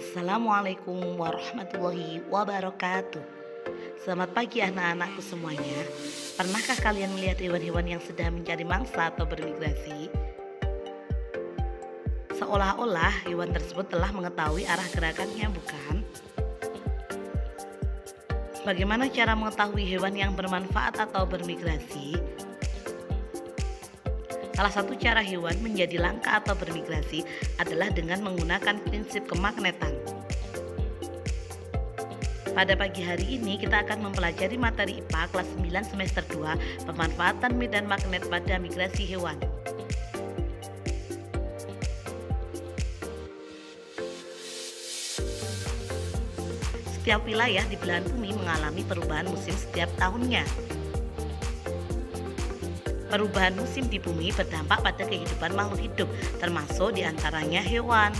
Assalamualaikum warahmatullahi wabarakatuh. Selamat pagi anak-anakku semuanya. Pernahkah kalian melihat hewan-hewan yang sedang mencari mangsa atau bermigrasi? Seolah-olah hewan tersebut telah mengetahui arah gerakannya, bukan? Bagaimana cara mengetahui hewan yang bermanfaat atau bermigrasi? Salah satu cara hewan menjadi langka atau bermigrasi adalah dengan menggunakan prinsip kemagnetan. Pada pagi hari ini kita akan mempelajari materi IPA kelas 9 semester 2, pemanfaatan medan magnet pada migrasi hewan. Setiap wilayah di belahan bumi mengalami perubahan musim setiap tahunnya. Perubahan musim di bumi berdampak pada kehidupan makhluk hidup, termasuk diantaranya hewan.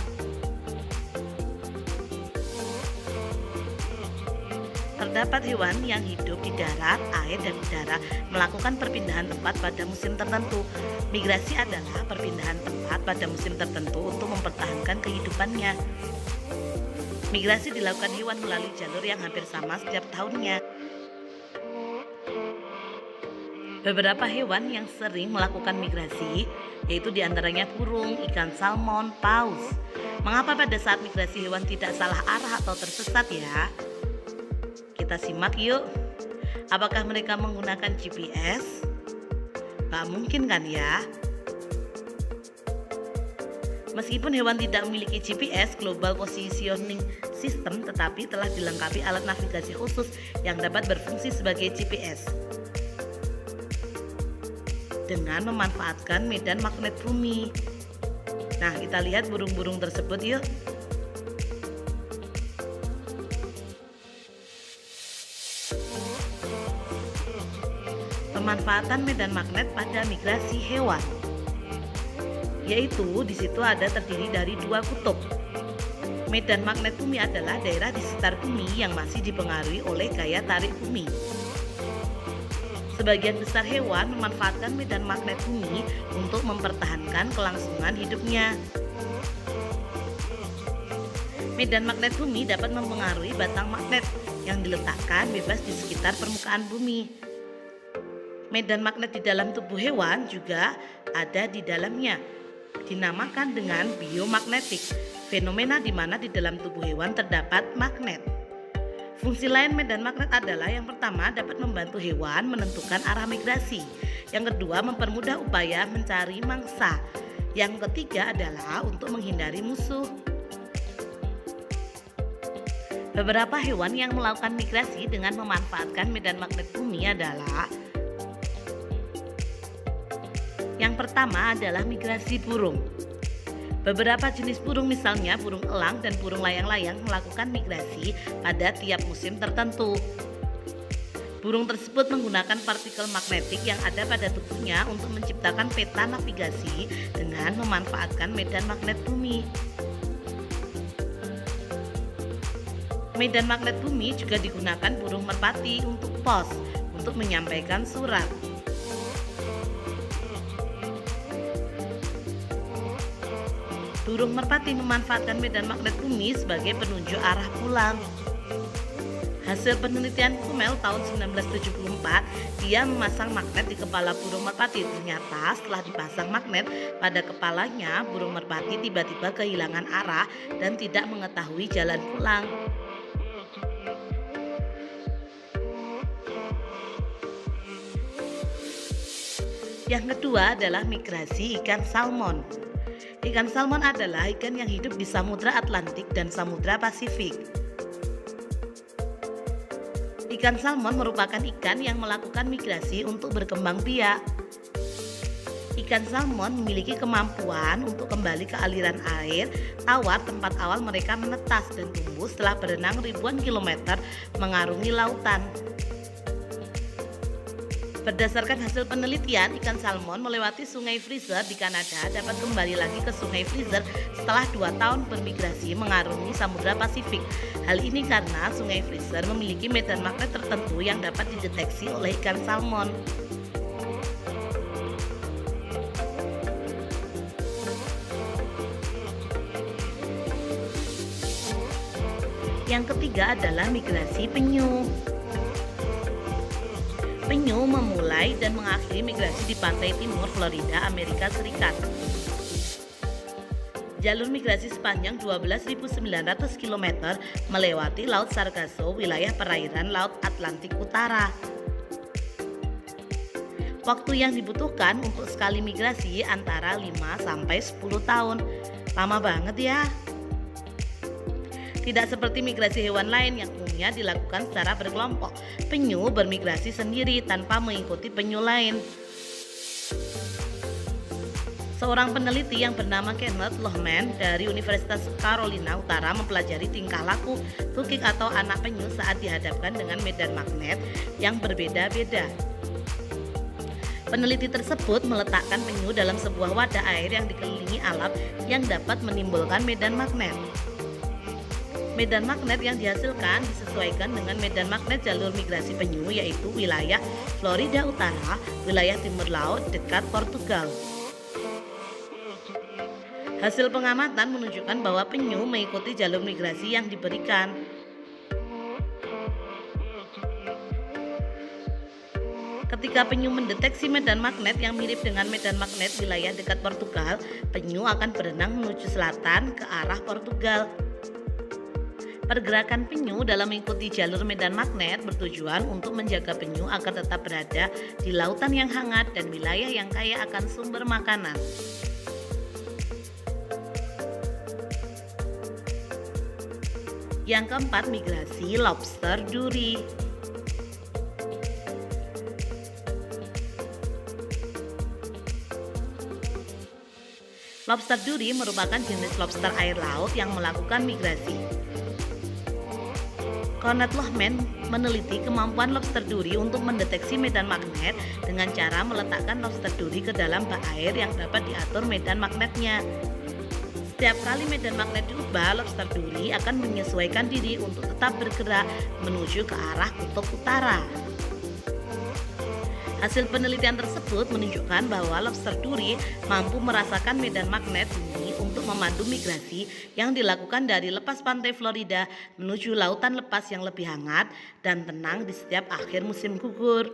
Terdapat hewan yang hidup di darat, air, dan udara melakukan perpindahan tempat pada musim tertentu. Migrasi adalah perpindahan tempat pada musim tertentu untuk mempertahankan kehidupannya. Migrasi dilakukan hewan melalui jalur yang hampir sama setiap tahunnya. Beberapa hewan yang sering melakukan migrasi yaitu diantaranya burung, ikan salmon, paus. Mengapa pada saat migrasi hewan tidak salah arah atau tersesat ya? Kita simak yuk. Apakah mereka menggunakan GPS? Gak mungkin kan ya? Meskipun hewan tidak memiliki GPS, Global Positioning System, tetapi telah dilengkapi alat navigasi khusus yang dapat berfungsi sebagai GPS dengan memanfaatkan medan magnet bumi. Nah, kita lihat burung-burung tersebut yuk. Pemanfaatan medan magnet pada migrasi hewan, yaitu di situ ada terdiri dari dua kutub. Medan magnet bumi adalah daerah di sekitar bumi yang masih dipengaruhi oleh gaya tarik bumi. Sebagian besar hewan memanfaatkan medan magnet bumi untuk mempertahankan kelangsungan hidupnya. Medan magnet bumi dapat mempengaruhi batang magnet yang diletakkan bebas di sekitar permukaan bumi. Medan magnet di dalam tubuh hewan juga ada di dalamnya, dinamakan dengan biomagnetik, fenomena di mana di dalam tubuh hewan terdapat magnet. Fungsi lain medan magnet adalah yang pertama dapat membantu hewan menentukan arah migrasi, yang kedua mempermudah upaya mencari mangsa, yang ketiga adalah untuk menghindari musuh. Beberapa hewan yang melakukan migrasi dengan memanfaatkan medan magnet bumi adalah: yang pertama adalah migrasi burung. Beberapa jenis burung, misalnya burung elang dan burung layang-layang, melakukan migrasi pada tiap musim tertentu. Burung tersebut menggunakan partikel magnetik yang ada pada tubuhnya untuk menciptakan peta navigasi dengan memanfaatkan medan magnet bumi. Medan magnet bumi juga digunakan burung merpati untuk pos, untuk menyampaikan surat. Burung merpati memanfaatkan medan magnet bumi sebagai penunjuk arah pulang. Hasil penelitian Kummel tahun 1974, dia memasang magnet di kepala burung merpati. Ternyata setelah dipasang magnet pada kepalanya, burung merpati tiba-tiba kehilangan arah dan tidak mengetahui jalan pulang. Yang kedua adalah migrasi ikan salmon. Ikan salmon adalah ikan yang hidup di Samudra Atlantik dan Samudra Pasifik. Ikan salmon merupakan ikan yang melakukan migrasi untuk berkembang biak. Ikan salmon memiliki kemampuan untuk kembali ke aliran air tawar tempat awal mereka menetas dan tumbuh setelah berenang ribuan kilometer mengarungi lautan. Berdasarkan hasil penelitian, ikan salmon melewati Sungai Fraser di Kanada dapat kembali lagi ke Sungai Fraser setelah 2 tahun bermigrasi mengarungi Samudra Pasifik. Hal ini karena Sungai Fraser memiliki medan magnet tertentu yang dapat dideteksi oleh ikan salmon. Yang ketiga adalah migrasi penyu. Penyu memulai dan mengakhiri migrasi di pantai timur Florida, Amerika Serikat. Jalur migrasi sepanjang 12.900 km melewati Laut Sargasso, wilayah perairan Laut Atlantik Utara. Waktu yang dibutuhkan untuk sekali migrasi antara 5-10 tahun. Lama banget ya. Tidak seperti migrasi hewan lain yang umumnya dilakukan secara berkelompok. Penyu bermigrasi sendiri tanpa mengikuti penyu lain. Seorang peneliti yang bernama Kenneth Lohman dari Universitas Carolina Utara mempelajari tingkah laku tukik atau anak penyu saat dihadapkan dengan medan magnet yang berbeda-beda. Peneliti tersebut meletakkan penyu dalam sebuah wadah air yang dikelilingi alat yang dapat menimbulkan medan magnet. Medan magnet yang dihasilkan disesuaikan dengan medan magnet jalur migrasi penyu, yaitu wilayah Florida Utara, wilayah timur laut dekat Portugal. Hasil pengamatan menunjukkan bahwa penyu mengikuti jalur migrasi yang diberikan. Ketika penyu mendeteksi medan magnet yang mirip dengan medan magnet wilayah dekat Portugal, penyu akan berenang menuju selatan ke arah Portugal. Pergerakan penyu dalam mengikuti jalur medan magnet bertujuan untuk menjaga penyu agar tetap berada di lautan yang hangat dan wilayah yang kaya akan sumber makanan. Yang keempat, migrasi lobster duri. Lobster duri merupakan jenis lobster air laut yang melakukan migrasi. Kenneth Lohman meneliti kemampuan lobster duri untuk mendeteksi medan magnet dengan cara meletakkan lobster duri ke dalam bak air yang dapat diatur medan magnetnya. Setiap kali medan magnet diubah, lobster duri akan menyesuaikan diri untuk tetap bergerak menuju ke arah kutub utara. Hasil penelitian tersebut menunjukkan bahwa lobster duri mampu merasakan medan magnet bumi untuk memandu migrasi yang dilakukan dari lepas pantai Florida menuju lautan lepas yang lebih hangat dan tenang di setiap akhir musim gugur.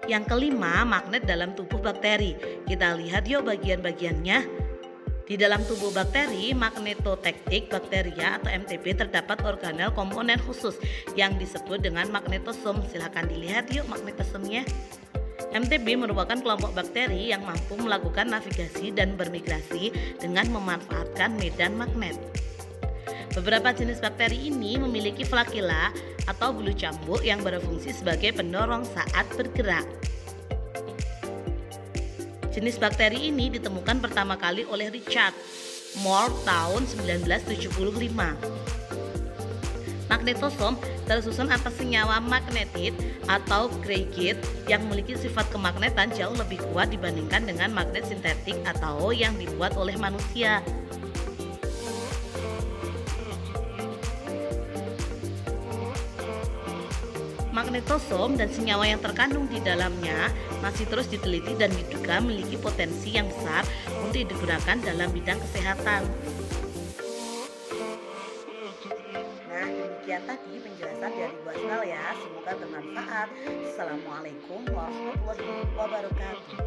Yang kelima, magnet dalam tubuh bakteri. Kita lihat yuk bagian-bagiannya. Di dalam tubuh bakteri, magnetotektik bakteria atau MTB terdapat organel komponen khusus yang disebut dengan magnetosom. Silahkan dilihat yuk magnetosomnya. MTB merupakan kelompok bakteri yang mampu melakukan navigasi dan bermigrasi dengan memanfaatkan medan magnet. Beberapa jenis bakteri ini memiliki flagella atau bulu cambuk yang berfungsi sebagai pendorong saat bergerak. Jenis bakteri ini ditemukan pertama kali oleh Richard Moore tahun 1975. Magnetosom tersusun atas senyawa magnetit atau greigate yang memiliki sifat kemagnetan jauh lebih kuat dibandingkan dengan magnet sintetik atau yang dibuat oleh manusia. Magnetosom dan senyawa yang terkandung di dalamnya masih terus diteliti dan diduga memiliki potensi yang besar untuk digunakan dalam bidang kesehatan. Nah, demikian tadi penjelasan dari Bu Asnal ya. Semoga bermanfaat. Assalamualaikum warahmatullahi wabarakatuh.